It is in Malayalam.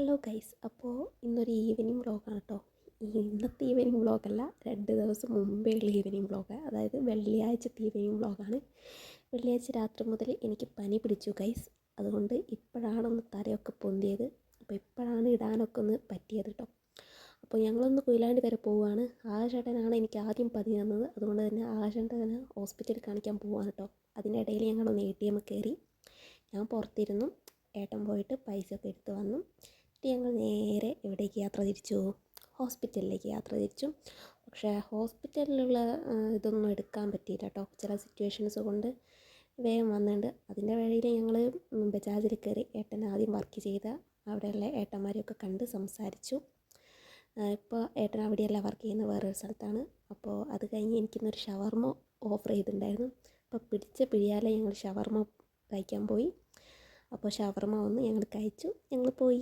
ഹലോ ഗൈസ്, അപ്പോൾ ഇന്നൊരു ഈവനിങ് വ്ളോഗാണ് കേട്ടോ. ഇന്നത്തെ ഈവനിങ് വ്ളോഗല്ല, 2 ദിവസം മുമ്പേയുള്ള ഈവനിങ് വ്ളോഗ്. അതായത് വെള്ളിയാഴ്ചത്തെ ഈവനിങ് വ്ളോഗാണ്. വെള്ളിയാഴ്ച രാത്രി മുതൽ എനിക്ക് പനി പിടിച്ചു ഗൈസ്. അതുകൊണ്ട് ഇപ്പോഴാണൊന്ന് തലയൊക്കെ പൊന്തിയത്. അപ്പോൾ ഇപ്പോഴാണ് ഇടാനൊക്കെ ഒന്ന് പറ്റിയത് കേട്ടോ. അപ്പോൾ ഞങ്ങളൊന്ന് കൊയിലാണ്ടി വരെ പോവുകയാണ്. ആകാശേട്ടനാണ് എനിക്ക് ആദ്യം പനി തന്നത്. അതുകൊണ്ട് തന്നെ ആകാശേട്ടനെ ഹോസ്പിറ്റലിൽ കാണിക്കാൻ പോവുകയാണ് കേട്ടോ. അതിനിടയിൽ ഞങ്ങളൊന്ന് ATM കയറി. ഞാൻ പുറത്തിരുന്നു. ഏട്ടൻ പോയിട്ട് പൈസയൊക്കെ എടുത്ത് വന്നു. എന്നിട്ട് ഞങ്ങൾ നേരെ എവിടേക്ക് യാത്ര തിരിച്ചു? ഹോസ്പിറ്റലിലേക്ക് യാത്ര തിരിച്ചു. പക്ഷേ ഹോസ്പിറ്റലിലുള്ള ഇതൊന്നും എടുക്കാൻ പറ്റിയില്ല കേട്ടോ. ചില സിറ്റുവേഷൻസ് കൊണ്ട് വേഗം വന്നിട്ടുണ്ട്. അതിൻ്റെ വഴിയിൽ ഞങ്ങൾ ബജാജിൽ കയറി. ഏട്ടൻ ആദ്യം വർക്ക് ചെയ്ത അവിടെയുള്ള ഏട്ടന്മാരെയൊക്കെ കണ്ട് സംസാരിച്ചു. ഇപ്പോൾ ഏട്ടൻ അവിടെയല്ല വർക്ക് ചെയ്യുന്നത്, വേറൊരു സ്ഥലത്താണ്. അപ്പോൾ അത് കഴിഞ്ഞ് എനിക്കിന്നൊരു ഷവർമ ഓഫർ ചെയ്തിട്ടുണ്ടായിരുന്നു. അപ്പോൾ പിടിച്ച പിടിയാലെ ഞങ്ങൾ ഷവർമ കഴിക്കാൻ പോയി. അപ്പോൾ ഷവർമ വന്ന് ഞങ്ങൾ കഴിച്ചു. ഞങ്ങൾ പോയി.